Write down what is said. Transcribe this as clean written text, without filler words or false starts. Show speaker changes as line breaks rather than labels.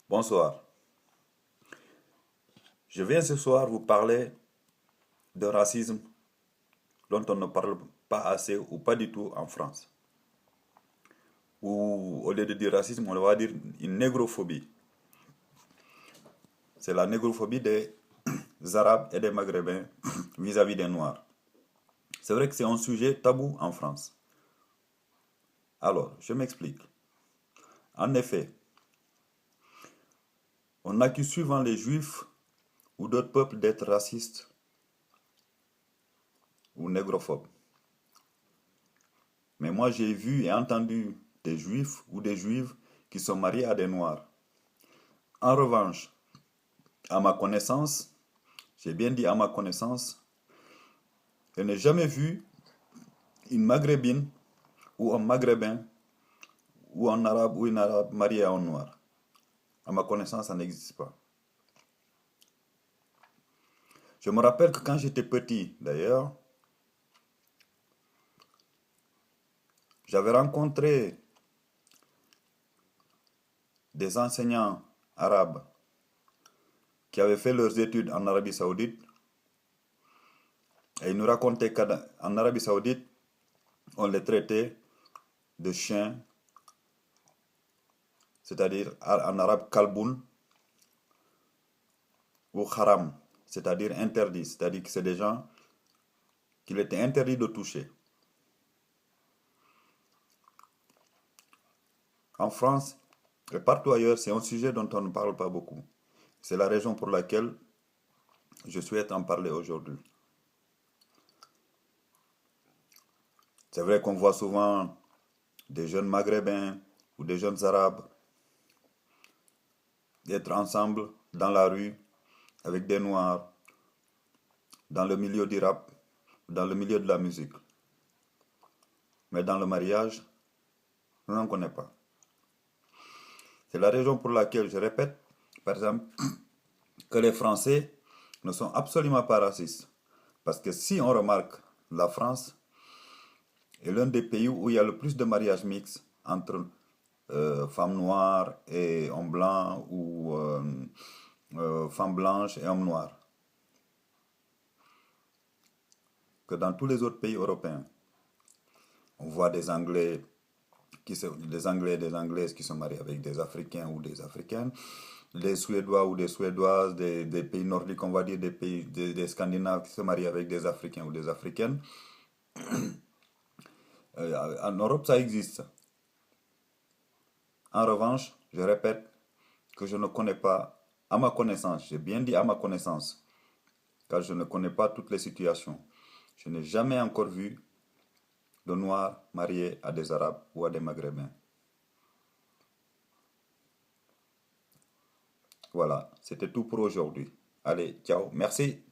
Bonsoir. Je viens ce soir vous parler de racisme dont on ne parle pas assez ou pas du tout en France. Ou au lieu de dire racisme, on va dire une négrophobie. C'est la négrophobie des Arabes et des Maghrébins vis-à-vis des Noirs. C'est vrai que c'est un sujet tabou en France. Alors, je m'explique. En effet, on accuse souvent les Juifs ou d'autres peuples d'être racistes ou négrophobes. Mais moi, j'ai vu et entendu des Juifs ou des Juives qui sont mariés à des Noirs. En revanche, à ma connaissance, j'ai bien dit à ma connaissance, je n'ai jamais vu une Maghrébine ou un Maghrébin ou un Arabe ou une Arabe mariée à un Noir. À ma connaissance, ça n'existe pas. Je me rappelle que quand j'étais petit, d'ailleurs, j'avais rencontré des enseignants arabes qui avaient fait leurs études en Arabie Saoudite et ils nous racontaient qu'en Arabie Saoudite, on les traitait de chiens, c'est-à-dire en arabe kalboun, ou haram, c'est-à-dire interdit, c'est-à-dire que c'est des gens qu'il était interdit de toucher. En France et partout ailleurs, c'est un sujet dont on ne parle pas beaucoup. C'est la raison pour laquelle je souhaite en parler aujourd'hui. C'est vrai qu'on voit souvent des jeunes maghrébins ou des jeunes arabes être ensemble dans la rue avec des noirs, dans le milieu du rap, dans le milieu de la musique. Mais dans le mariage, on n'en connaît pas. C'est la raison pour laquelle je répète, par exemple, que les Français ne sont absolument pas racistes. Parce que si on remarque, la France est l'un des pays où il y a le plus de mariages mixtes entre femmes noires et hommes blancs ou femmes blanches et hommes noirs que dans tous les autres pays européens. On voit des Anglais des Anglais et des Anglaises qui sont mariés avec des Africains ou des Africaines, des Suédois ou des Suédoises, des pays nordiques, on va dire des Scandinaves qui se marient avec des Africains ou des Africaines. En Europe, ça existe. En revanche, je répète que je ne connais pas, à ma connaissance, j'ai bien dit à ma connaissance, car je ne connais pas toutes les situations. Je n'ai jamais encore vu de Noirs mariés à des Arabes ou à des Maghrébins. Voilà, c'était tout pour aujourd'hui. Allez, ciao, merci.